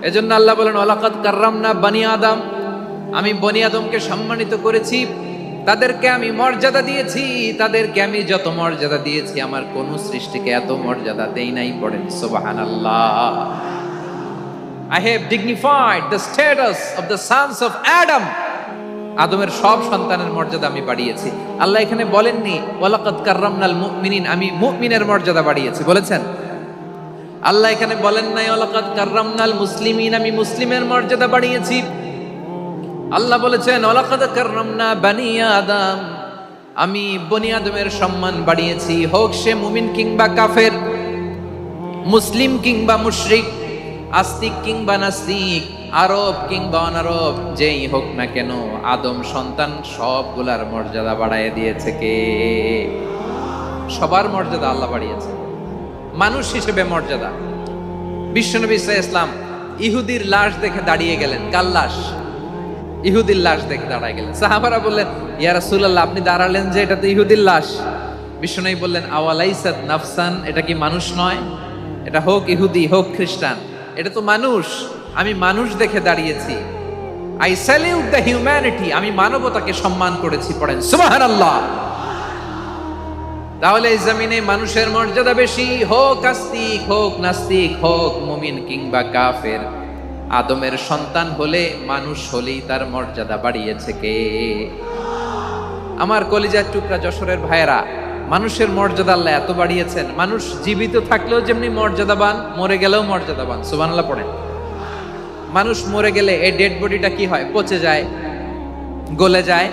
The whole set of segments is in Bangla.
এজন্য আল্লাহ বলেন ওয়ালাকাদ কাররামনা বানি আদম, আমি বনি আদমকে সম্মানিত করেছি, তাদেরকে আমি মর্যাদা দিয়েছি। তাদেরকে আমি যত মর্যাদা দিয়েছি আমার কোন সৃষ্টিকে এত মর্যাদা দেই নাই। পড়েন সুবহানাল্লাহ। I have dignified the status of the sons of Adam. আদমের সব সন্তানের মর্যাদা আমি বাড়িয়েছি। আল্লাহ এখানে বলেননি ওয়ালাকাদ কাররামনাল মুমিনিন, আমি মুমিনের মর্যাদা বাড়িয়েছি, বলেছেন? আল্লাহ এখানে বলেন নাই ওয়ালাকাদ কাররামনাল মুসলিমিন, আমি মুসলিমের মর্যাদা বাড়িয়েছি। আল্লাহ বলেছেন ওয়ালাকাদ কাররামনা বানি আদম, আমি বনি আদমের সম্মান বাড়িয়েছি। হোক সে মুমিন কিংবা কাফের, মুসলিম কিংবা মুশরিক, আস্তিক কিংবা নাস্তিক, আরব কিংবা অনারব, যেই হোক না কেন আদম সন্তান সবগুলার মর্যাদা বাড়ায় দিয়েছে কে? সবার মর্যাদা আল্লাহ বাড়িয়েছে। মানুষ হিসেবে মর্যাদা। বিশ্বনবী সাল্লাল্লাহু আলাইহি ওয়াসাল্লাম ইহুদির লাশ দেখে দাঁড়িয়ে গেলেন। কার লাশ? ইহুদির লাশ দেখে দাঁড়ায় গেলেন। সাহাবারা বললেন ইয়া রাসূলুল্লাহ, আপনি দাঁড়ালেন যে, এটা তো ইহুদির লাশ। বিশ্বনবী বললেন আওয়ালাইসাত নাফসান, এটা কি মানুষ নয়? এটা হোক ইহুদি হোক খ্রিস্টান, এটা তো মানুষ। আমি মানুষ দেখে দাঁড়িয়েছি। আই স্যালিউট দ্য হিউম্যানিটি, আমি মানবতাকে সম্মান করেছি। পড়েন সুবহানাল্লাহ। তাহলে এই জমিনে মানুষের মর্যাদা বেশি, হোক আস্তিক হোক নাস্তিক, হোক মুমিন কিংবা কাফের। আদমের সন্তান হলে, মানুষ হলেই তার মর্যাদা বাড়িয়েছে কে? আমার কলিজার টুকরা যশোরের ভাইয়েরা, মানুষের মর্যাদা আল্লাহ এত বাড়িয়েছেন। মানুষ জীবিত থাকলেও যেমনি মর্যাদাবান, মরে গেলেও মর্যাদাবান। সুবহানাল্লাহ পড়েন। মানুষ মরে গেলে এই ডেড বডিটা কি হয়? পচে যায়, গলে যায়,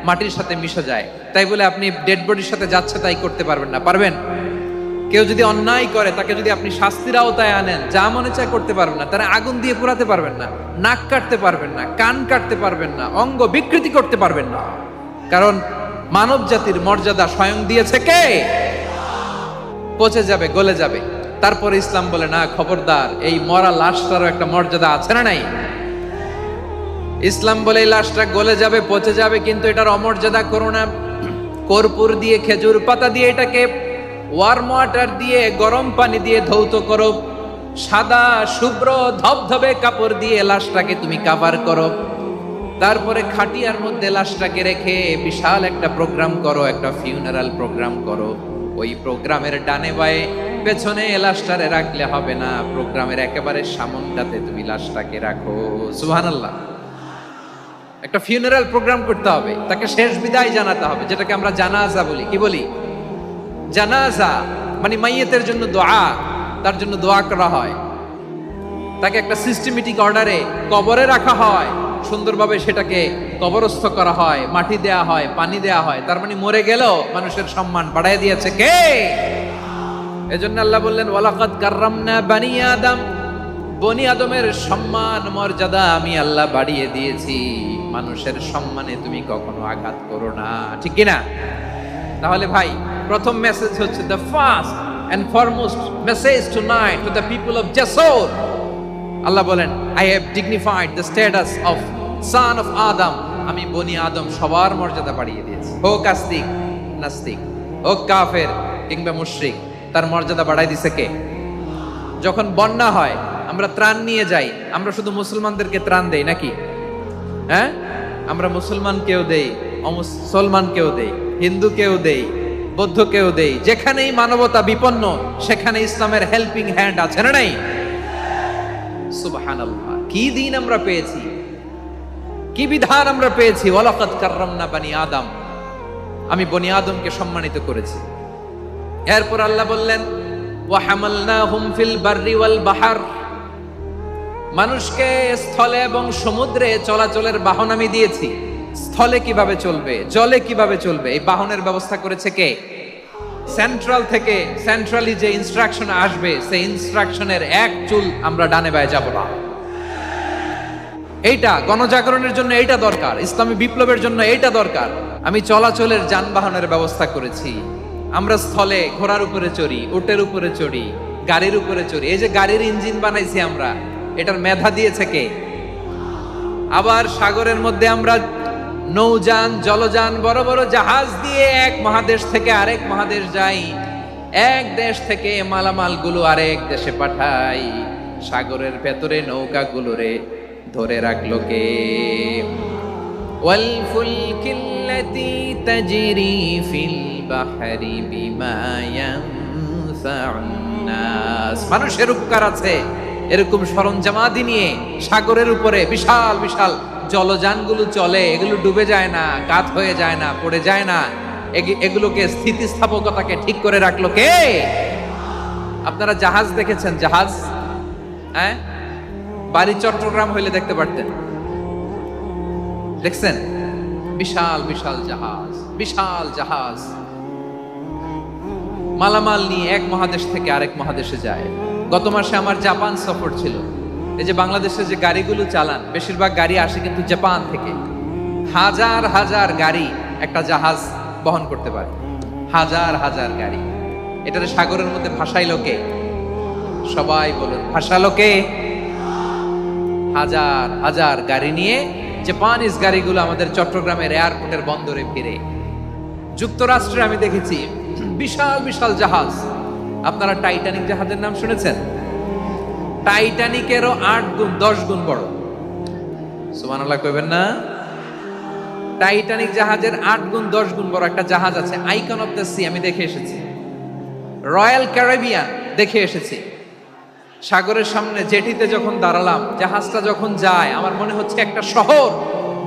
মাটির সাথে মিশে যায়। তাই বলে আপনি ডেড বডির সাথে যাচ্ছে তাই করতে পারবেন না। পারবেন? কেউ যদি অন্যায় করে তাকে যদি আপনি শাস্তির আওতায় আনেন, যা মনে চায় করতে পারবেন না। তারা আগুন দিয়ে পোড়াতে পারবেন না, নাক কাটতে পারবেন না, কান কাটতে পারবেন না, অঙ্গ বিকৃতি করতে পারবেন না। কারণ মানব জাতির মর্যাদা স্বয়ং দিয়েছে কে? পচে যাবে, গলে যাবে। তারপরে ইসলাম বলে না, খবরদার, এই মরা লাশটারও একটা মর্যাদা আছে না নাই? ইসলাম বলে এই লাশটা গলে যাবে, পচে যাবে, কিন্তু এটার অমর্যাদা করো না। কর্পূর দিয়ে, খেজুর পাতা দিয়ে এটাকে ওয়ার্ম ওয়াটার দিয়ে, গরম পানি দিয়ে ধৌত করো। সাদা শুভ্র ধবধবে কাপড় দিয়ে লাশটাকে তুমি কাভার করো। তারপরে খাটিয়ার মধ্যে লাশটাকে রেখে বিশাল একটা প্রোগ্রাম করো, একটা ফিউনারাল প্রোগ্রাম করো। ওই প্রোগ্রামের ডানে বায়ে পেছনে লাশটারে রাখলে হবে না, প্রোগ্রামের একেবারে সামনটাতে তুমি লাশটাকে রাখো। সুবহানাল্লাহ। একটা ফিউনারাল প্রোগ্রাম করতে হবে, তাকে শেষ বিদায় জানাতে হবে, যেটাকে আমরা জানাজা বলি। কি বলি? জানাজা মানে মাইয়েতের জন্য দোয়া, তার জন্য দোয়া করা হয়। তাকে একটা সিস্টেমেটিক অর্ডারে কবরে রাখা হয়, সুন্দরভাবে সেটাকে কবরস্থ করা হয়, মাটি দেয়া হয়, পানি দেয়া হয়। তার মানে মরে গেলেও মানুষের সম্মান বাড়ায় দিয়েছে কে? এজন্য আল্লাহ বললেন ওয়ালাকাদ কাররামনা বানি আদম, বনি আদমের সম্মান মর্যাদা আমি আল্লাহ বাড়িয়ে দিয়েছি। মানুষের সম্মানে তুমি কখনো আঘাত করো না, ঠিক কি না? তাহলে ভাই, প্রথম মেসেজ হচ্ছে, the first and foremost message tonight to the people of জাসর। আল্লাহ বলেন I have dignified the status of son of Adam, আমি বনি আদম সবার মর্যাদা বাড়িয়ে দিয়েছি। হোক আস্তিক নাস্তিক, হোক কাফের কিংবা মুশরিক, তার মর্যাদা বাড়াই দিছে কে? যখন বন্যা হয় আমরা ত্রাণ নিয়ে যাই, আমরা শুধু মুসলমানদেরকে ত্রাণ দেই নাকি? হ্যাঁ, আমরা মুসলমানকেও দেই, অমুসলমানকেও দেই, হিন্দুকেও দেই, বৌদ্ধকেও দেই। যেখানেই মানবতা বিপন্ন সেখানে ইসলামের হেল্পিং হ্যান্ড আছে না নাই? সুবহানাল্লাহ। কি দিন আমরা পেয়েছি, কি বিধান আমরা পেয়েছি। ওয়ালাকাদ কাররামনা বানি আদম, আমি বনি আদমকে সম্মানিত করেছি। এরপর আল্লাহ বললেন ওয়া হামালনাহুম ফিল বাররি ওয়াল বাহর, মানুষকে স্থলে এবং সমুদ্রে চলাচলের বাহন আমি দিয়েছি। স্থলে কিভাবে চলবে, জলে কিভাবে চলবে, এই বাহনের ব্যবস্থা করেছে কে? সেন্ট্রাল থেকে, সেন্ট্রালি যে ইনস্ট্রাকশন আসবে সেই ইনস্ট্রাকশনের এক চুল আমরা ডানে বায়ে যাব না। এইটা গণজাগরণের জন্য এইটা দরকার, ইসলামী বিপ্লবের জন্য এইটা দরকার। আমি চলাচলের যানবাহনের ব্যবস্থা করেছি। আমরা স্থলে ঘোড়ার উপরে চড়ি, উটের উপরে চড়ি, গাড়ির উপরে চড়ি। এই যে গাড়ির ইঞ্জিন বানাইছি আমরা, এটার মেধা দিয়েছে কে? আবার সাগরের মধ্যে আমরা নৌযান, জলযান, বড় বড় জাহাজ দিয়ে এক মহাদেশ থেকে আরেক মহাদেশ যাই, এক দেশ থেকে মালামাল গুলো আরেক দেশে পাঠাই। সাগরের ভেতরে নৌকাগুলোরে ধরে রাখলো কে? ওয়াল ফুলকিল্লাতী তাজরি ফিল বাহরি বিমা ইয়ানফাউন নাস। মানুষের উপকার আছে এরকম সরঞ্জামাদি নিয়ে সাগরের উপরে বিশাল বিশাল জলযানগুলো চলে, এগুলো ডুবে যায় না, কাত হয়ে যায় না, পড়ে যায় না, এগুলোকে স্থিতিস্থাপকতাকে ঠিক করে রাখলো কে? আপনারা জাহাজ দেখেছেন? জাহাজ, হ্যাঁ, বাড়ি চট্টগ্রাম হইলে দেখতে পারতেন, দেখছেন? বিশাল বিশাল জাহাজ, বিশাল জাহাজ মালামাল নিয়ে এক মহাদেশ থেকে আরেক মহাদেশে যায়। গত মাসে আমার জাপান সফর ছিল। এই যে বাংলাদেশে যে গাড়িগুলো চালান, বেশিরভাগ গাড়ি আসে কিন্তু জাপান থেকে। হাজার হাজার গাড়ি একটা জাহাজ বহন করতে পারে, হাজার হাজার গাড়ি। এটারে সাগরের মধ্যে ভাসাইলো কে? সবাই বলুন, ভাসালো কে? হাজার হাজার গাড়ি নিয়ে জাপানিজ গাড়িগুলো আমাদের চট্টগ্রামের এয়ারপোর্টের বন্দরে ফিরে। যুক্তরাষ্ট্রে আমি দেখেছি বিশাল বিশাল জাহাজ। আপনারা টাইটানিক জাহাজের নাম শুনেছেন? টাইটানিকেরও 8 গুণ 10 গুণ বড়। সুবহানাল্লাহ কইবেন না? টাইটানিক জাহাজের 8 গুণ 10 গুণ বড় একটা জাহাজ আছে, আইকন অফ দ্য সি, আমি দেখে এসেছি। রয়্যাল ক্যারিবিয়ান দেখে এসেছি। সাগরের সামনে জেটিতে যখন দাঁড়ালাম, জাহাজটা যখন যায়, আমার মনে হচ্ছে একটা শহর,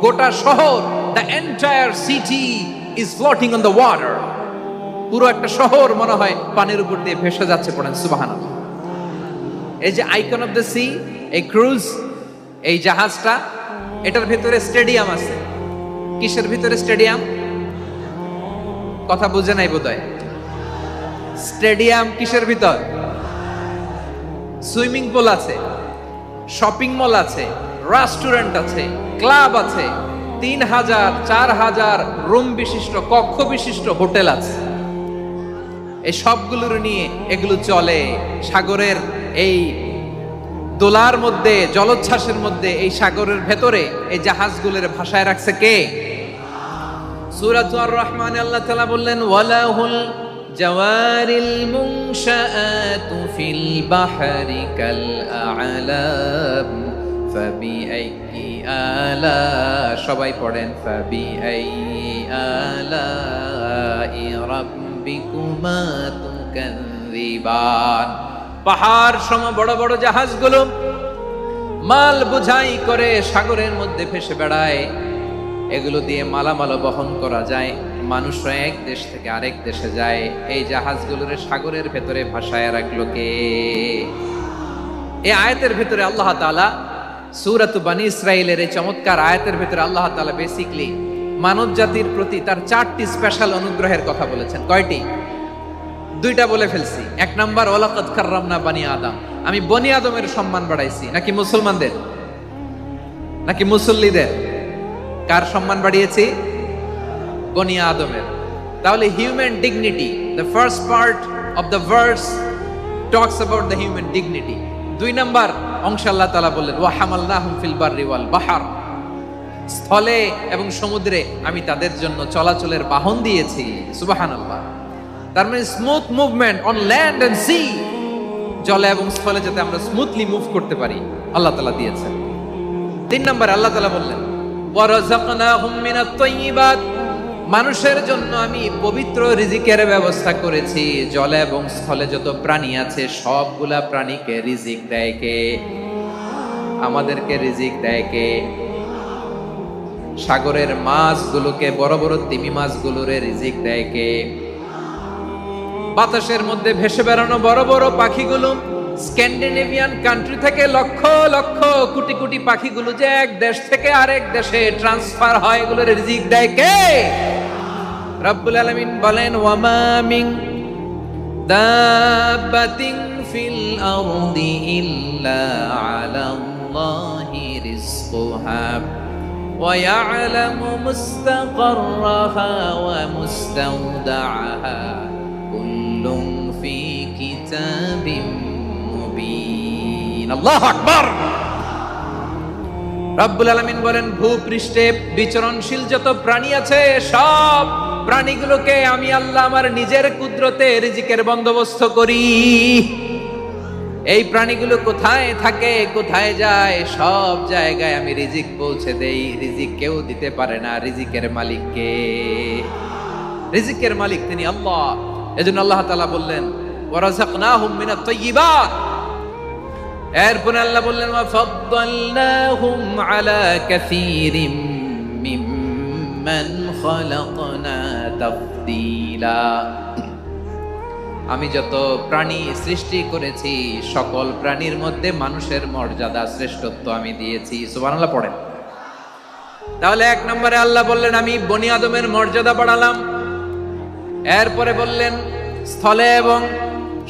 গোটা শহর, the entire city is floating on the water. পুরো একটা শহর মনে হয় পানির উপর দিয়ে ভেসে যাচ্ছে। পড়েন সুবহানাল্লাহ। এই যে আইকন অফ দ্য সি, এই ক্রুজ, এই জাহাজটা, এটার ভিতরে স্টেডিয়াম আছে। কিসের ভিতরে স্টেডিয়াম? কথা বুঝে নাই বোধহয়। স্টেডিয়াম কিসের ভিতর? সুইমিং পুল আছে, শপিং মল আছে, রেস্টুরেন্ট আছে, ক্লাব আছে, 3000 4000 রুম বিশিষ্ট, কক্ষ বিশিষ্ট হোটেল আছে। এই সবগুলোর নিয়ে এগুলো চলে সাগরের এই দোলার মধ্যে, জলোচ্ছ্বাসের মধ্যে, এই সাগরের ভেতরে এই জাহাজগুলোর ভাষায় রাখছে কে? সূরাতুর রহমানে আল্লাহ তাআলা বললেন, ওয়ালাহুল জাওয়ারিল মুনশাআতু ফিল বাহরি কাল আ'লাম ফাবিআইয়ি আলা, সবাই পড়েন, ফাবিআইয়ি আলাই রাব্বিকুমা তুকাযযিবান। পাহাড় সম বড় বড় জাহাজগুলো মাল বোঝাই করে সাগরের মধ্যে ভেসে বেড়ায়। এগুলো দিয়ে মালামাল বহন করা যায়, মানুষরা এক দেশ থেকে আরেক দেশে যায়। এই জাহাজগুলোর সাগরের ভেতরে ভাসায় রাখলো কে? এই আয়াতের ভেতরে আল্লাহ তাআলা সূরাত বনী ইসরাঈলের এই চমৎকার আয়াতের ভেতরে আল্লাহ তাআলা বেসিক্যালি মানব জাতির প্রতি তার 4টি স্পেশাল অনুগ্রহের কথা বলেছেন। কয়টি? 2টা বলে ফেলছি। 1 নাম্বার, ওয়ালাকাদ কাররামনা বনী আদম, আমি বনী আদমের সম্মান বাড়াইছি। নাকি মুসলমানদের? নাকি মুসল্লিদের? কার সম্মান বাড়িয়েছি? বনী আদমের। তাহলে human dignity, the first part of the verse talks about the human dignity. 2 number অংশ আল্লাহ তাআলা বললেন, ওয়া হামালনাহুম ফিল বাররি ওয়াল বাহর, স্থলে এবং সমুদ্রে আমি তাদের জন্য চলাচলের বাহন দিয়েছি। সুবহানাল্লাহ। তার মানে smooth movement on land and sea, জলে এবং স্থলে যাতে আমরা স্মুথলি মুভ করতে পারি আল্লাহ তাআলা দিয়েছেন। 3 নাম্বার আল্লাহ তাআলা বললেন, ওয়া রাযাকনাহুম মিনাত তাইয়্যিবাত, মানুষের জন্য আমি পবিত্র রিজিকের ব্যবস্থা করেছি। জলে এবং স্থলে যত প্রাণী আছে সবগুলা প্রাণীকে রিজিক দেয় কে? আমাদেরকে রিজিক দেয় কে? সাগরের মাছগুলোকে, বড় বড় তিমি মাছগুলোরে রিজিক দেয় কে? বাতাসের মধ্যে ভেসে বেড়ানো বড় বড় পাখিগুলো, স্ক্যান্ডিনেভিয়ান কান্ট্রি থেকে লক্ষ লক্ষ কোটি কোটি পাখিগুলো যে এক দেশ থেকে আরেক দেশে ট্রান্সফার হয়, এগুলোর রিজিক দেয় কে? রব্বুল আলামিন বলেন, ওয়ামা মিন দাব্বাতিন ফিল আরদি ইল্লা আলাল্লাহি রিজকুহা ওয়া ইয়ালামু মুস্তাকাররাহা ওয়া মুস্তাওদাআহা কুল্লুন ফি কিতাবিম মুবিন। আল্লাহু আকবার। রব্বুল আলামিন বলেন, ভূপৃষ্ঠে বিচরণশীল যত প্রাণী আছে সব প্রাণীগুলোকে আমি আল্লাহ আমার নিজের কুদরতে রিজিকের বন্দোবস্ত করি। এই প্রাণীগুলো কোথায় থাকে, কোথায় যায়, সব জায়গায় আমি রিজিক পৌঁছে দেই। রিজিক কেউ দিতে পারে না, রিজিকের মালিক কে? রিজিকের মালিক তিনি আল্লাহ। এজন্য আল্লাহ তাআলা বললেন ওয়ারাযাকনাহুম মিনাত তাইয়্যিবাত। এরপরে আল্লাহ বললেন ওয়া ফাদ্দালনাহুম আলা কাসীরিম মিম্মান খালাকনা তাফদীলা। আমি যত প্রাণী সৃষ্টি করেছি সকল প্রাণীর মধ্যে মানুষের মর্যাদা শ্রেষ্ঠত্ব আমি দিয়েছি। সুবহানাল্লাহ পড়েন। তাহলে এক নম্বরে আল্লাহ বললেন আমি বনি আদমের মর্যাদা বাড়ালাম। এরপরে বললেন স্থলে এবং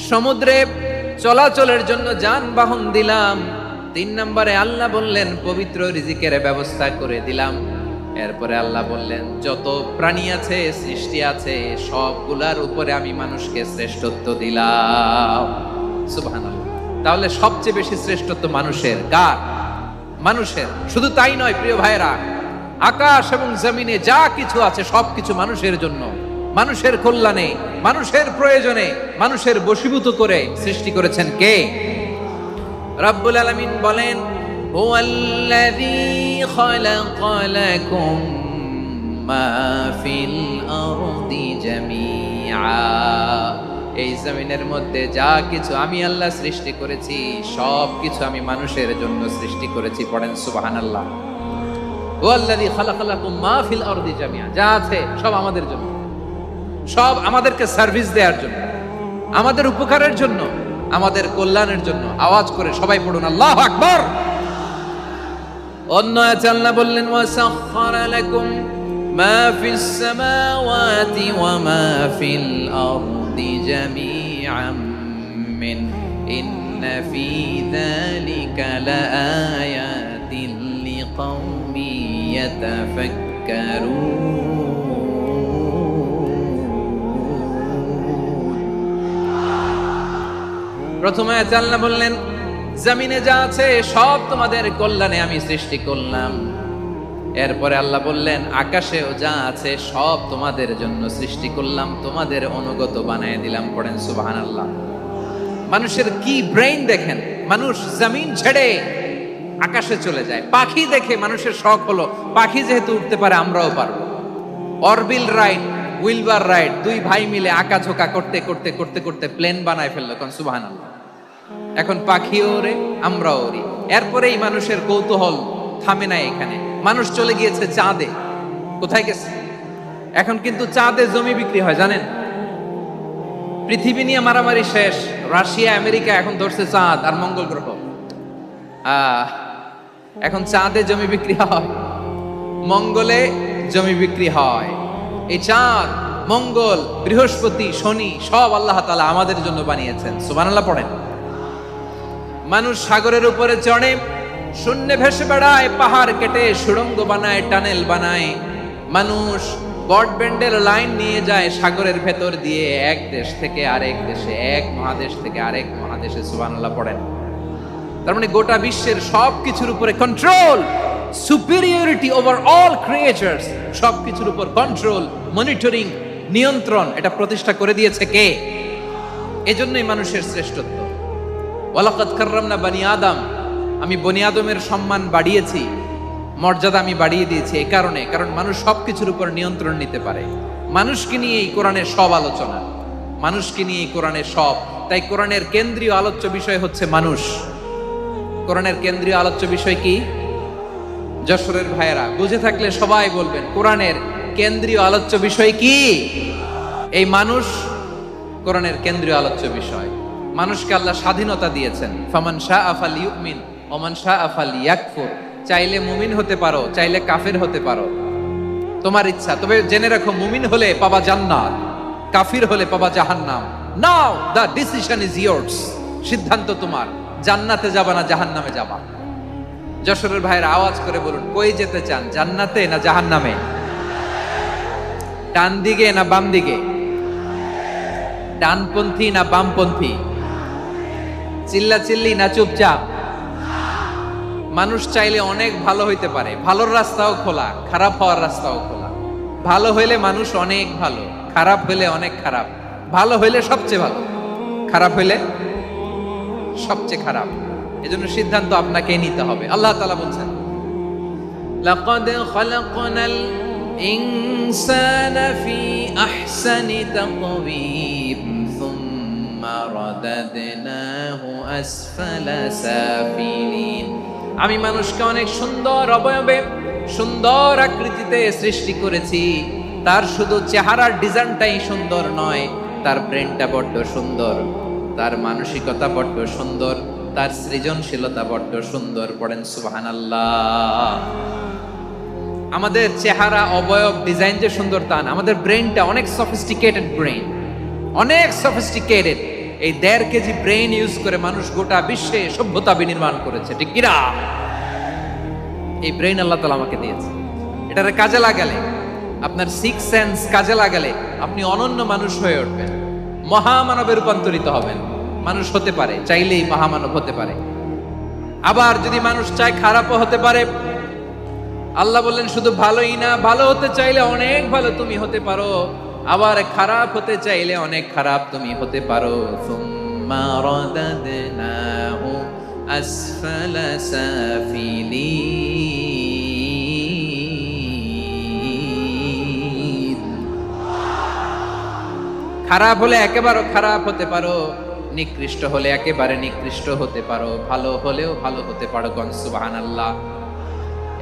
সমুদ্রে চলাচলের জন্য যানবাহন দিলাম। 3 নম্বরে আল্লাহ বললেন পবিত্র রিজিকের ব্যবস্থা করে দিলাম। এরপরে আল্লাহ বললেন যত প্রাণী আছে, সৃষ্টি আছে, সবগুলার উপরে আমি মানুষকে শ্রেষ্ঠত্ব দিলাম। সুবহানাল্লাহ। তাহলে সবচেয়ে বেশি শ্রেষ্ঠত্ব মানুষের। কার? মানুষের। শুধু তাই নয় প্রিয় ভাইরা, আকাশ এবং জমিনে যা কিছু আছে সবকিছু মানুষের জন্য, মানুষের কল্যাণে, মানুষের প্রয়োজনে, মানুষের বশীভূত করে সৃষ্টি করেছেন কে? রব্বুল আলামিন বলেন হুয়াল্লাযী খালাকা লাকুম মা ফিল আরদি জামিআ। এই জমিনের মধ্যে যা কিছু আমি আল্লাহ সৃষ্টি করেছি সব কিছু আমি মানুষের জন্য সৃষ্টি করেছি। পড়েন সুবহানাল্লাহ। হুয়াল্লাযী খালাকা লাকুম মা ফিল আরদি জামিআ। যা আছে সব আমাদের জন্য, সব আমাদেরকে সার্ভিস দেওয়ার জন্য, আমাদের উপকারের জন্য, আমাদের কল্যাণের জন্য। আওয়াজ করে সবাই পড়ুন আল্লাহু আকবার। অন্য আয়াতে আল্লাহ বললেন ওয়াসাখখারা লাকুম মা ফিস সামাওয়াতি ওয়া মা ফিল আরদি জামিআন মিন ইন্না ফি যালিকা লাআয়াতিন লিকাউমি ইয়াতাফাক্কারুন। প্রথমে আয়াতে আল্লাহ বললেন জমিনে যা আছে সব তোমাদের কল্যাণে আমি সৃষ্টি করলাম। এরপরে আল্লাহ বললেন আকাশেও যা আছে সব তোমাদের জন্য সৃষ্টি করলাম, তোমাদের অনুগত বানিয়ে দিলাম। পড়েন সুবহানাল্লাহ। মানুষের কি ব্রেইন দেখেন, মানুষ জমিন ছেড়ে আকাশে চলে যায়। পাখি দেখে মানুষের শখ হলো পাখি যেহেতু উঠতে পারে আমরাও পারবো। অরবিল রাইট, উইলবার রাইট, 2 ভাই মিলে আঁকাঝোঁকা করতে করতে করতে করতে প্লেন বানায় ফেললো। কোন সুবহানাল্লাহ। এখন পাখিও ওরে, আমরাও ওরি। এরপরেই মানুষের কৌতূহল থামে নাই এখানে। মানুষ চলে গিয়েছে চাঁদে। কোথায় গেছে? এখন কিন্তু চাঁদে জমি বিক্রি হয় জানেন। পৃথিবী নিয়ে মারামারি শেষ। রাশিয়া আমেরিকা এখন ধরছে চাঁদ আর মঙ্গল গ্রহ। এখন চাঁদে জমি বিক্রি হয়, মঙ্গলে জমি বিক্রি হয়। এই চাঁদ, মঙ্গল, বৃহস্পতি, শনি সব আল্লাহ তাআলা আমাদের জন্য বানিয়েছেন। সুবহানাল্লাহ পড়েন। মানুষ সাগরের উপরে চড়ে, শূন্যে ভেসে বেড়ায়, পাহাড় কেটে সুড়ঙ্গ বানায়, টানেল বানায়। মানুষ ব্রডব্যান্ডের লাইন নিয়ে যায় সাগরের ভেতর দিয়ে, এক দেশ থেকে আরেক দেশে, এক মহাদেশ থেকে আরেক মহাদেশে। সুবহানাল্লাহ পড়েন। তার মানে গোটা বিশ্বের সব কিছুর উপরে control, superiority over all creatures, সব কিছুর উপর কন্ট্রোল, মনিটরিং, নিয়ন্ত্রণ, এটা প্রতিষ্ঠা করে দিয়েছে কে? এজন্যই মানুষের শ্রেষ্ঠত্ব। ওয়ালাকাদ কাররামনা বানি আদম। আমি বনি আদমের সম্মান বাড়িয়েছি, মর্যাদা আমি বাড়িয়ে দিয়েছি এই কারণে, কারণ মানুষ সবকিছুর উপর নিয়ন্ত্রণ নিতে পারে। মানুষকে নিয়ে এই কোরআনের সব আলোচনা, মানুষকে নিয়ে এই কোরআনের সব। তাই কোরআনের কেন্দ্রীয় আলোচ্য বিষয় হচ্ছে মানুষ। কোরআনের কেন্দ্রীয় আলোচ্য বিষয় কি? যশোরের ভাইয়েরা বুঝে থাকলে সবাই বলবেন কোরআনের কেন্দ্রীয় আলোচ্য বিষয় কি? এই মানুষ কোরআনের কেন্দ্রীয় আলোচ্য বিষয়। মানুষকে আল্লাহ স্বাধীনতা দিয়েছেন। ফামান শাআ ফালিউমিন ওয়া মান শাআ ফালিয়াকফুর। চাইলে মুমিন হতে পারো, চাইলে কাফের হতে পারো, তোমার ইচ্ছা। তবে জেনে রাখো মুমিন হলে পাবা জান্নাত, কাফির হলে পাবা জাহান্নাম। নাও দ্য ডিসিশন ইজ ইয়ার্স। সিদ্ধান্ত তোমার, জান্নাতে যাবা না জাহান্নামে যাবা। যশোরের ভাইয়েরা আওয়াজ করে বলুন কই যেতে চান, জান্নাতে না জাহান্নামে? ডান দিকে না বাম দিকে? ডানপন্থী না বামপন্থী? চিল্লা চিল্লি না চুপচাপ? মানুষ চাইলে অনেক ভালো হইতে পারে, ভালোর রাস্তাও খোলা, খারাপ হওয়ার রাস্তাও খোলা। ভালো হইলে মানুষ অনেক ভালো, খারাপ হইলে অনেক খারাপ। ভালো হইলে সবচেয়ে ভালো, খারাপ হইলে সবচেয়ে খারাপ। এজন্য সিদ্ধান্ত আপনাকে নিতে হবে। আল্লাহ তাআলা বলছেন, লাকাদ খালাকনাল ইনসানা ফি আহসানি তাকওয়িম সুম্মা রাদাদনাহু আসফালা সাফিলিন। আমি মানুষকে অনেক সুন্দর অবয়বে, সুন্দর আকৃতিতে সৃষ্টি করেছি। তার শুধু চেহারার ডিজাইনটাই সুন্দর নয়, তার ব্রেনটা বড্ড সুন্দর, তার মানসিকতা বড্ড সুন্দর, তার সৃজনশীলতা বড্ড সুন্দর। পড়েন সুবহানাল্লাহ। আমাদের চেহারা, অবয়ব, ডিজাইন যে সুন্দর তা না, আমাদের ব্রেনটা অনেক সফিস্টিকেটেড ব্রেন, অনেক সফিস্টিকেটেড। এই 1.5 কেজি ব্রেন ইউজ করে মানুষ গোটা বিশ্বে সভ্যতা বিনির্মাণ করেছে, ঠিক কিনা? এই ব্রেন আল্লাহ তাআলা আমাকে দিয়েছে। এটারে কাজে লাগালে, আপনার 6 সেন্স কাজে লাগালে আপনি অনন্য মানুষ হয়ে উঠবেন, মহামানবে রূপান্তরিত হবেন। মানুষ হতে পারে, চাইলেই মহামানব হতে পারে। আবার যদি মানুষ চায় খারাপও হতে পারে। আল্লাহ বললেন শুধু ভালোই না, ভালো হতে চাইলে অনেক ভালো তুমি হতে পারো, আবার খারাপ হতে চাইলে অনেক খারাপ তুমি হতে পারো। সুম্মা রাদাদনাহু আসফালা সাফিলিন। খারাপ হলে একেবারে খারাপ হতে পারো, নিকৃষ্ট হলে একেবারে নিকৃষ্ট হতে পারো, ভালো হলেও ভালো হতে পারো। গণ সুবহানাল্লাহ।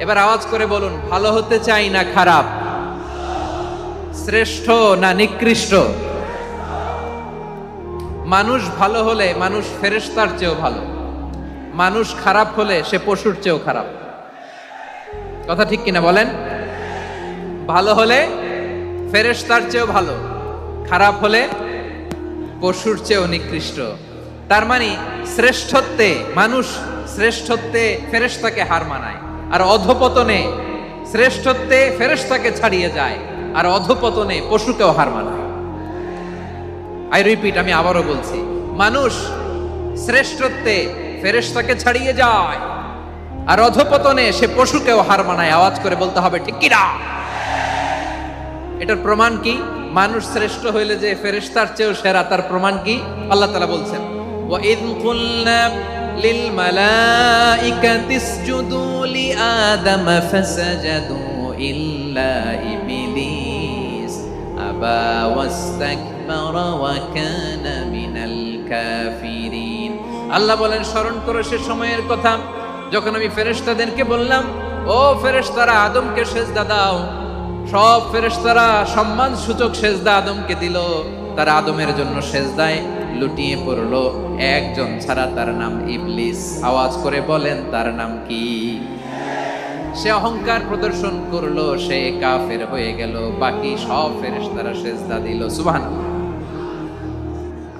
এবার আওয়াজ করে বলুন, ভালো হতে চাই না খারাপ? শ্রেষ্ঠ না নিকৃষ্ট? মানুষ ভালো হলে মানুষ ফেরেশতার চেয়েও ভালো, মানুষ খারাপ হলে সে পশুর চেয়েও খারাপ। কথা ঠিক কিনা বলেন? ভালো হলে ফেরেশতার চেয়েও ভালো, খারাপ হলে পশুর চেয়েও নিকৃষ্ট। তার মানে শ্রেষ্ঠত্বে মানুষ, শ্রেষ্ঠত্বে ফেরেশতাকে হার মানায়, আর অধপতনে শ্রেষ্ঠত্বে ফেরেশতাকে ছাড়িয়ে যায়, আর অধপতনে পশুকেও হার মানায়। আই রিপিট, আমি আবারও বলছি, মানুষ শ্রেষ্ঠত্বে ফেরেশতাকে ছাড়িয়ে যায়, আর অধপতনে সে পশুকেও হার মানায়। আওয়াজ করে বলতে হবে ঠিক কিনা? এটার প্রমাণ কি? মানুষ শ্রেষ্ঠ হইলে যে ফেরেশতার চেয়েও সেরা, তার প্রমাণ কি? আল্লাহ তাআলা বলছেন, ওয়া ইয কুলনা লিল মালাইকাতি ইসজুদু লি আদম ফাসাজাদু ইল্লা ইবলিস আবা ওয়াস্তাকবারা ওয়া কানা মিনাল কাফিরিন। আল্লাহ বলেন, স্মরণ করো সে সময়ের কথা যখন আমি ফেরেশতাদেরকে বললাম, ও ফেরেশতারা আদমকে সিজদা দাও। সব ফেরেশতারা সম্মান সূচক সিজদা আদমকে দিল, তারা আদমের জন্য সিজদায় লুটিয়ে পড়লো, একজন ছাড়া, তার নাম ইবলিস। আওয়াজ করে বলেন তার নাম কি? সে অহংকার প্রদর্শন করলো, সে কাফের হয়ে গেল, বাকি সব ফেরেশতারা সিজদা দিল। সুবহানাল্লাহ।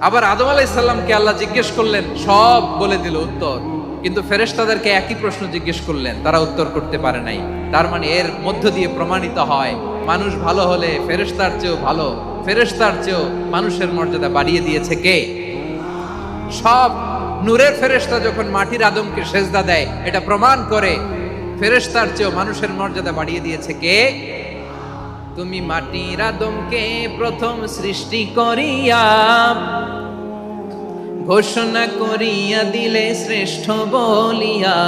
আবার আদম আলাইহিস সালামকে আল্লাহ জিজ্ঞেস করলেন, সব বলে দিল উত্তর, কিন্তু ফেরেশতাদেরকে একই প্রশ্ন জিজ্ঞেস করলেন, তারা উত্তর করতে পারে নাই। তার মানে এর মধ্য দিয়ে প্রমাণিত হয়, মানুষ ভালো হলে ফেরেশতার চেয়েও ভালো, ফেরেশতার চেয়েও মানুষের মর্যাদা বাড়িয়ে দিয়েছে কে? সব নূরের ফেরেশতা যখন মাটির আদমকে সিজদা দেয়, এটা প্রমাণ করে ফেরেশতার চেয়েও মানুষের মর্যাদা বাড়িয়ে দিয়েছে কে? তুমি মাটির আদমকে প্রথম সৃষ্টি করিয়া ঘোষণা করিয়া দিলে শ্রেষ্ঠ বলিয়া,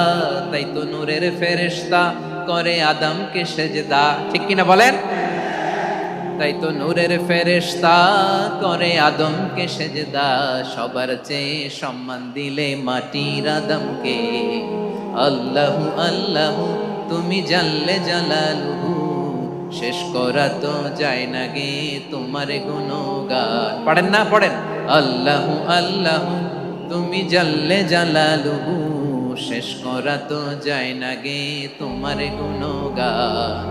তাই তো নূরের ফেরেশতা করে আদমকে সেজদা। ঠিক কিনা বলেন? তাই তো নূরের ফেরেশতা করে আদমকে সেজদা, সবার চেয়ে সম্মান দিলে মাটির আদমকে। আল্লাহু আল্লাহু তুমি জাল্লে জালালুহু, শেষ করা তো যায় না গে তোমার গুণগান। পড়েন না? পড়েন। আল্লাহু আল্লাহু তুমি জাল্লে জালালুহু, শেষ করা তো যায় না গে তোমার গুণগান।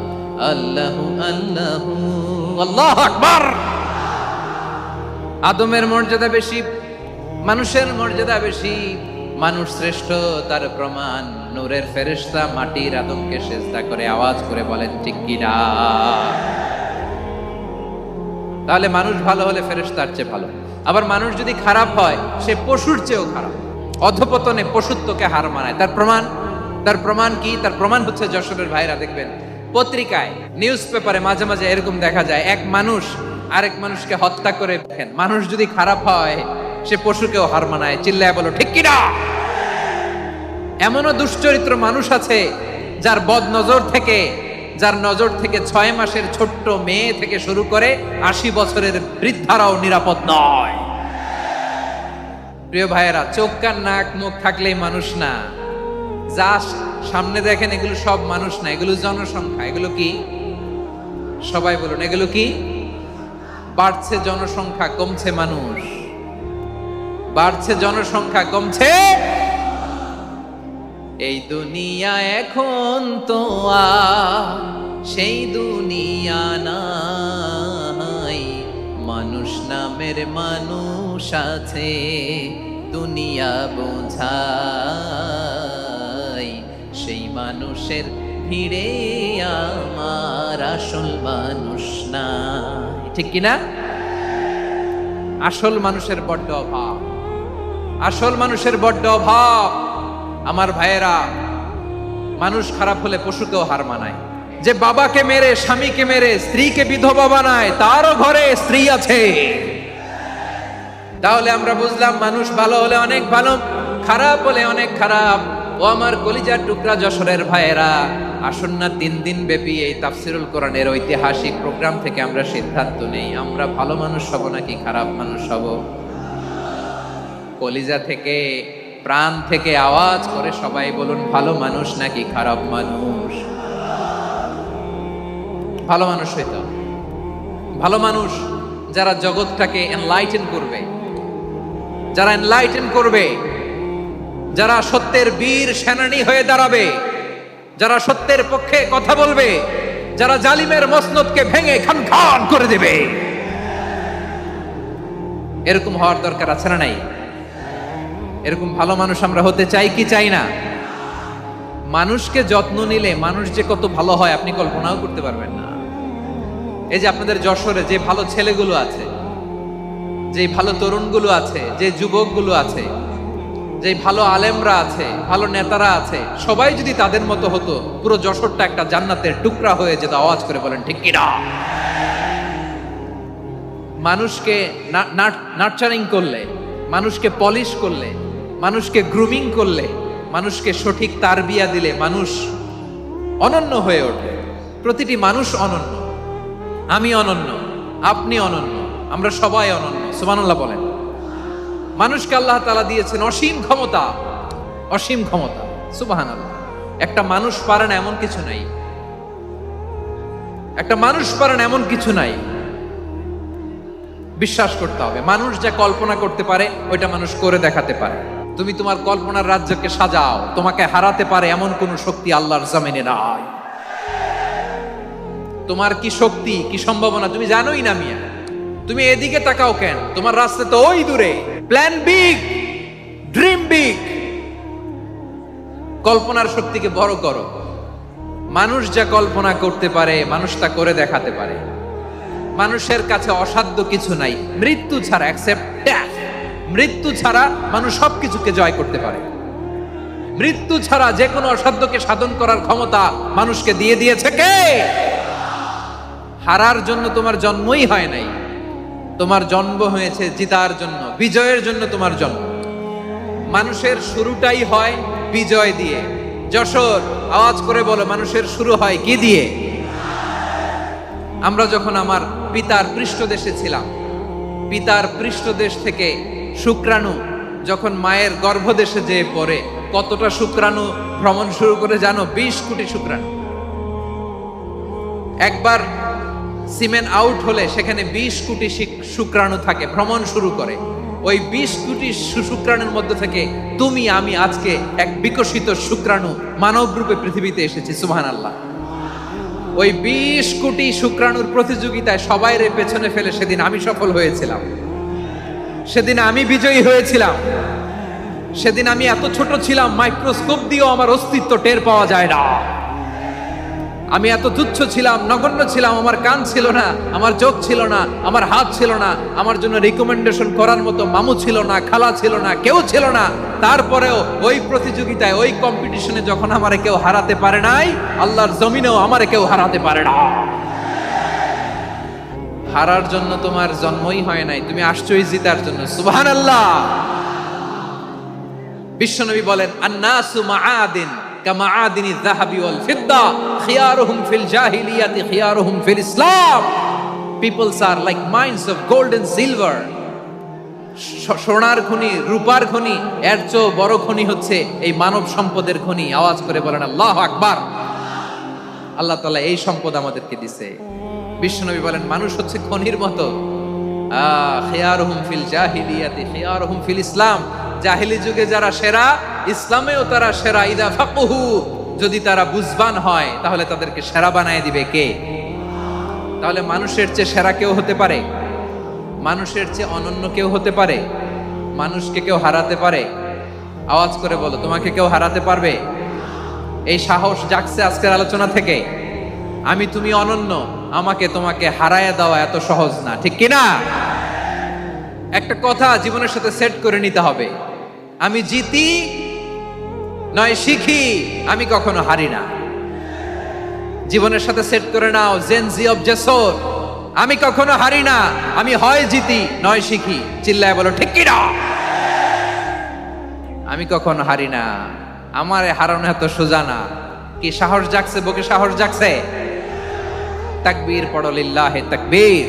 আল্লাহু আল্লাহু। আল্লাহু আকবার। আদমের মর্যাদা বেশি, মানুষের মর্যাদা বেশি, মানুষ শ্রেষ্ঠ তার প্রমাণ নূরের ফেরেশতা মাটির আদমকে সিজদা করে। আওয়াজ করে বলেন ঠিক কিনা? তাহলে মানুষ ভালো হলে ফেরেশতার চেয়ে ভালো। আবার মানুষ যদি খারাপ হয়, সে পশুর চেয়েও খারাপ, অধপতনে পশুত্বকে হার মানায়। তার প্রমাণ কি? তার প্রমাণ হচ্ছে, যশোরের ভাইরা দেখবেন পত্রিকায়, নিউজ পেপারে মাঝে মাঝে এরকম দেখা যায়, এক মানুষ আরেক মানুষকে হত্যা করে। দেখেন, মানুষ যদি খারাপ হয় সে পশুকেও হার মানায়। চিল্লায় বলো ঠিক কিনা? এমনও দুশ্চরিত্র মানুষ আছে যার যার নজর থেকে 6 মাসের ছোট্ট মেয়ে থেকে শুরু করে 80 বছরের বৃদ্ধারাও নিরাপদ নয়। প্রিয় ভাইয়েরা, চোখ কান নাক মুখ থাকলেই মানুষ না। যা সামনে দেখেন এগুলো সব মানুষ না, এগুলো জনসংখ্যা। এগুলো কি? সবাই বলুন, এগুলো কি? বাড়ছে জনসংখ্যা, কমছে মানুষ। বাড়ছে জনসংখ্যা, কমছে। এই দুনিয়া এখন তো আর সেই দুনিয়া নাই, মানুষ নামের মানুষ আছে দুনিয়া বোঝাই, সেই মানুষের ভিড়ে আমার আসল মানুষ নাই। ঠিক কিনা? আসল মানুষের বড্ড অভাব, আসল মানুষের বড্ড অভাব। আমার ভাইয়েরা, মানুষ খারাপ হলে পশুকেও হার মানায়। যে বাবাকে মেরে, স্বামীকে মেরে স্ত্রীকে বিধবা বানায়, তারও ঘরে স্ত্রী আছে। তাহলে আমরা বুঝলাম মানুষ ভালো হলে অনেক ভালো, খারাপ হলে অনেক খারাপ। ও আমার কলিজার টুকরা যশোরের ভাইয়েরা, আসুন না 3 দিন ব্যাপী এই তাফসিরুল কোরআনের ঐতিহাসিক প্রোগ্রাম থেকে আমরা সিদ্ধান্ত নেই, আমরা ভালো মানুষ হব নাকি খারাপ মানুষ হব। কলিজা থেকে, প্রাণ থেকে আওয়াজ করে সবাই বলুন, ভালো মানুষ নাকি খারাপ মানুষ? ভালো মানুষ হইতে হবে। ভালো মানুষ যারা জগৎটাকে এনলাইটেন করবে, যারা এনলাইটেন করবে, যারা সত্যের বীর সেনানী হয়ে দাঁড়াবে, যারা সত্যের পক্ষে কথা বলবে, যারা জালিমের মসনদকে ভেঙে খান খান করে দেবে। এরকম হওয়ার দরকার আছে না নাই? এরকম ভালো মানুষ আমরা হতে চাই কি চাই না? মানুষকে যত্ন নিলে মানুষ যে কত ভালো হয় আপনি কল্পনাও করতে পারবেন না। এই যে আপনাদের যশোরে যে ভালো ছেলেগুলো আছে, যে ভালো তরুণগুলো আছে, যে যুবকগুলো আছে, যে ভালো আলেমরা আছে, ভালো নেতারা আছে, সবাই যদি তাদের মতো হতো, পুরো যশোরটা একটা জান্নাতের টুকরা হয়ে যেত। আওয়াজ করে বলেন ঠিক কিনা? মানুষকে নার্চারিং করলে, মানুষকে পলিশ করলে, মানুষকে গ্রুমিং করলে, মানুষকে সঠিক তারবিয়া দিলে মানুষ অনন্য হয়ে ওঠে। প্রতিটি মানুষ অনন্য। আমি অনন্য, আপনি অনন্য, আমরা সবাই অনন্য। সুবহানাল্লাহ বলেন। মানুষকে আল্লাহ তাআলা দিয়েছেন অসীম ক্ষমতা, অসীম ক্ষমতা। সুবহানাল্লাহ। একটা মানুষ পারে না এমন কিছু নাই, একটা মানুষ পারে না এমন কিছু নাই। বিশ্বাস করতে হবে, মানুষ যা কল্পনা করতে পারে ওইটা মানুষ করে দেখাতে পারে। তুমি তোমার কল্পনার রাজ্যকে সাজাও, তোমাকে হারাতে পারে এমন কোন শক্তি আল্লাহর জমিনে নাই। তোমার কি শক্তি, কি সম্ভাবনা তুমি জানোই না মিয়া। তুমি এদিকে তাকাও কেন? তোমার রাস্তা তো ওই দূরে। Plan big, dream big. কল্পনার শক্তিকে বড় করো। মানুষ যা কল্পনা করতে পারে মানুষ তা করে দেখাতে পারে। মানুষের কাছে অসাধ্য কিছু নাই, মৃত্যু ছাড়া। Accept death. মৃত্যু ছাড়া মানুষ সবকিছুকে জয় করতে পারে। মৃত্যু ছাড়া যে কোনো অসাধ্যকে সাধন করার ক্ষমতা মানুষকে দিয়ে দিয়েছে কে? হারার জন্য তোমার জন্মই হয় নাই, তোমার জন্ম হয়েছে জিতার জন্য, বিজয়ের জন্য তোমার জন্ম। মানুষের শুরুটাই হয় বিজয় দিয়ে। যশোর, আওয়াজ করে বলো, মানুষের শুরু হয় কি দিয়ে? আমরা যখন আমার পিতার পৃষ্ঠদেশে ছিলাম, পিতার পৃষ্ঠদেশ থেকে শুক্রাণু যখন মায়ের গর্ভদেশে যেয়ে পড়ে, কতটা শুক্রাণু ভ্রমণ শুরু করে জানো? 20 কোটি শুক্রাণু। একবার সিমেন আউট হলে সেখানে 20 কোটি শুক্রাণু থাকে, ভ্রমণ শুরু করে। ওই 20 কোটি শুক্রাণুর মধ্যে থেকে তুমি আমি আজকে এক বিকশিত শুক্রাণু মানব রূপে পৃথিবীতে এসেছি। সুবহানাল্লাহ। ওই 20 কোটি শুক্রাণুর প্রতিযোগিতায় সবাইরে পেছনে ফেলে সেদিন আমি সফল হয়েছিলাম, সেদিন আমি বিজয়ী হয়েছিলাম। সেদিন আমি এত ছোট ছিলাম, মাইক্রোস্কোপ দিয়েও আমার অস্তিত্ব টের পাওয়া যায় না। আমি এত তুচ্ছ ছিলাম, নগণ্য ছিলাম। আমার কান ছিল না, আমার চোখ ছিল না, আমার হাত ছিল না, আমার জন্য রিকমেন্ডেশন করার মতো মামু ছিল না, খালা ছিল না, কেউ ছিল না। তারপরেও ওই প্রতিযোগিতায়, ওই কম্পিটিশনে যখন আমারে কেউ হারাতে পারে নাই, আল্লাহর জমিনেও আমারে কেউ হারাতে পারে না। হারার জন্য তোমার জন্মই হয় নাই, তুমি আসছোই জিতার জন্য। সুবহানাল্লাহ। বিশ্বনবী বলেন, আন্নাসু মাআদিন কামাআদিনিয যাহাবি ওয়াল ফিদ্দা খিয়ারুহুম ফিল জাহিলিয়াতি খিয়ারুহুম ফিল ইসলাম। Peoples are like mines of gold and silver. সোনার খনি, রূপার খনি, এর চেয়ে বড় খনি হচ্ছে এই মানব সম্পদের খনি। আওয়াজ করে বলেন আল্লাহু আকবার। আল্লাহ তাআলা এই সম্পদ আমাদেরকে দিয়েছে। বিশ্বনবী বলেন, মানুষ হচ্ছে খনির মতো। খিয়ারুহুম ফিল জাহিলিয়াতি খিয়ারুহুম ফিল ইসলাম। জাহিলি যুগে যারা সেরা, ইসলামেও তারা সেরা। ইদা ফাকুহু, যদি তারা বুঝবান হয় তাহলে তাদেরকে সেরা বানায় দিবে কে? তাহলে মানুষের চেয়ে সেরা কেউ হতে পারে? মানুষের চেয়ে অনন্য কেউ হতে পারে? মানুষকে কেউ হারাতে পারে? আওয়াজ করে বলো, তোমাকে কেউ হারাতে পারবে? এই সাহস জাগছে আজকের আলোচনা থেকে। আমি তুমি অনন্য, আমাকে তোমাকে হারায় দেওয়া এত সহজ না, ঠিক কিনা? একটা কথা জীবনের সাথে সেট করে নিতে হবে, আমি জিতি নয় শিখি, আমি কখনো হারি না। জীবনের সাথে সেট করে নাও, জেনজি অফ জেসর, আমি কখনো হারি না, আমি হয় জিতি নয় শিখি। চিল্লায় বলো ঠিক কিনা? আমি কখনো হারি না, আমার হারানো এত সোজা না। কি সাহস জাগছে? বুকে সাহস জাগছে? তাকবীর পড়ো, লিল্লাহি তাকবীর।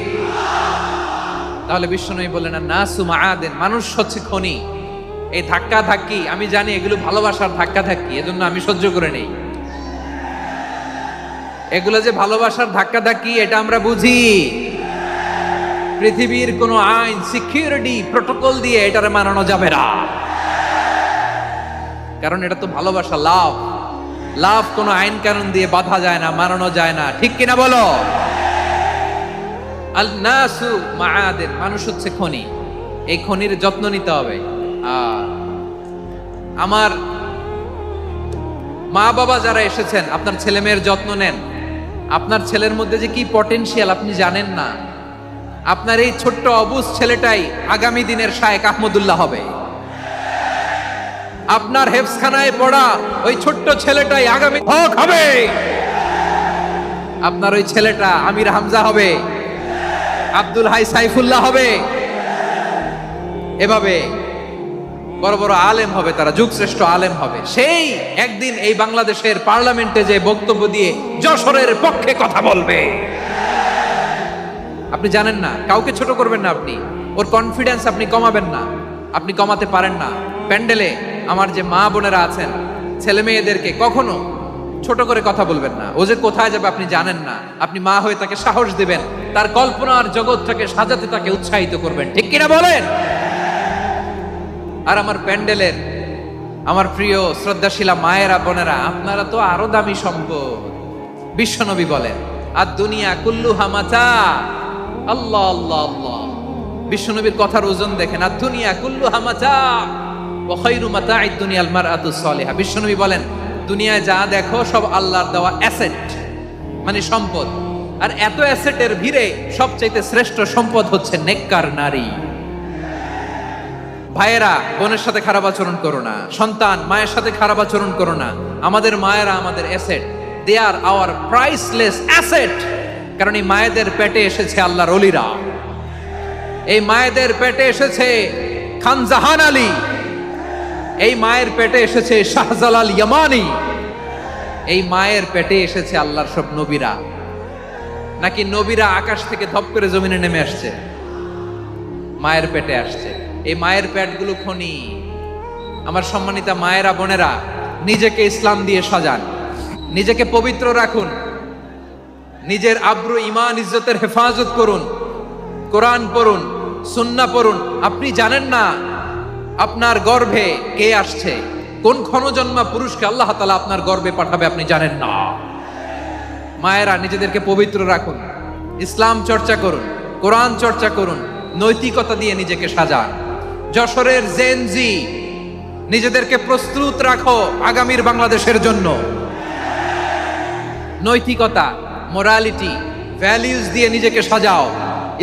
তাহলে বিশ্বনবী বললেন, নাসু মাআদিন, মানুষ হচ্ছে খনি। এই ধাক্কা ধাক্কি, আমি জানি এগুলো ভালোবাসার ধাক্কা ধাক্কি, এজন্য আমি সহ্য করে নেই। এগুলো যে ভালোবাসার ধাক্কা ধাক্কি, এটা আমরা বুঝি। পৃথিবীর কোন আইন, সিকিউরিটি প্রটোকল দিয়ে এটারে মানানো যাবে না, কারণ এটা তো ভালোবাসা, লাভ। লাভ কোন আইন কানুন দিয়ে বাধা যায় না, মানানো যায় না, ঠিক কিনা বলো? আল নাসু মাআদিন, মানুষ হচ্ছে খনি। এই খনির যত্ন নিতে হবে। আমার মা বাবা যারা এসেছেন, আপনার ছেলে মেয়ের যত্ন নেন। আপনার ছেলের মধ্যে যে কি পটেনশিয়াল আপনি জানেন না। আপনার এই ছোট্ট অবুজ ছেলেটাই আগামী দিনের শায়েখ আহমদুল্লাহ হবে। আপনার হেফজখানায় পড়া ওই ছোট্ট ছেলেটাই আগামী হক হবে। আপনার ওই ছেলেটা আমির হামজা হবে, আব্দুল হাই সাইফুল্লাহ হবে। এভাবে বড় বড় আলেম হবে, তারা যুগশ্রেষ্ঠ আলেম হবে। সেই একদিন এই বাংলাদেশের পার্লামেন্টে যে বক্তব্য দিয়ে যশোরের পক্ষে কথা বলবে। আপনি জানেন না, কাউকে ছোট করবেন না আপনি। ওর কনফিডেন্স আপনি কমাবেন না, আপনি কমাতে পারেন না। প্যান্ডেলে আমার যে মা বোনেরা আছেন, ছেলে মেয়েদেরকে কখনো ছোট করে কথা বলবেন না। ও যে কোথায় যাবে আপনি জানেন না। আপনি মা হয়ে তাকে সাহস দিবেন, তার কল্পনার জগৎটাকে সাজাতে তাকে উৎসাহিত করবেন, ঠিক কিনা বলেন? আর আমার প্যান্ডেলের আমার প্রিয় শ্রদ্ধাশীলা মায়েরা বোনেরা, আপনারা তো আরো দামি সম্পদ। বিশ্বনবী বলেন, আর দুনিয়া কুল্লুহা মাতা। আল্লাহ আল্লাহ আল্লাহ। বিশ্বনবীর কথার ওজন দেখেন, আর দুনিয়া কুল্লুহা মাতা ওয়া খায়রু মাতা'আদ দুনিয়াল মারআতুস সালিহা। বিশ্বনবী বলেন, দুনিয়ায় যা দেখো সব আল্লাহর দেওয়া অ্যাসেট, মানে সম্পদ। আর এত অ্যাসেটের ভিড়ে সবচাইতে শ্রেষ্ঠ সম্পদ হচ্ছে নেককার নারী। ভাইয়েরা, বোনের সাথে খারাপ আচরণ করো না। সন্তান, মায়ের সাথে খারাপ আচরণ করো না। আমাদের মায়েরা আমাদের asset, they are our priceless asset. কারণ এই মায়েদের পেটে এসেছে আল্লাহর ওলিরা। এই মায়েদের পেটে এসেছে খান জাহান আলী। এই মায়ের পেটে এসেছে শাহজালাল ইয়ামানি। এই মায়ের পেটে এসেছে আল্লাহর সব নবীরা। নাকি নবীরা আকাশ থেকে ধপ করে জমিনে নেমে আসছে? মায়ের পেটে আসছে। এই মায়ের পেটগুলো খনি। আমার সম্মানিতা মায়েরা বোনেরা, নিজেকে ইসলাম দিয়ে সাজান, নিজেকে পবিত্র রাখুন, নিজের আব্রু ঈমান ইজ্জতের হেফাজত করুন, কোরআন পড়ুন, সুন্নাহ পড়ুন। আপনি জানেন না আপনার গর্ভে কে আসছে, কোন ক্ষণজন্মা পুরুষকে আল্লাহ তাআলা আপনার গর্ভে পাঠাবে, আপনি জানেন না। মায়েরা, নিজেদেরকে পবিত্র রাখুন, ইসলাম চর্চা করুন, কোরআন চর্চা করুন, নৈতিকতা দিয়ে নিজেকে সাজান। যশোরের জেনজি, নিজেদেরকে প্রস্তুত রাখো আগামীর বাংলাদেশের জন্য। নৈতিকতা, মোরালিটি, ভ্যালিউজ দিয়ে নিজেকে সাজাও,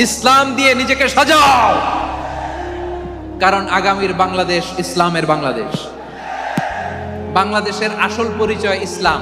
ইসলাম দিয়ে নিজেকে সাজাও। কারণ আগামীর বাংলাদেশ ইসলামের বাংলাদেশ। বাংলাদেশের আসল পরিচয় ইসলাম।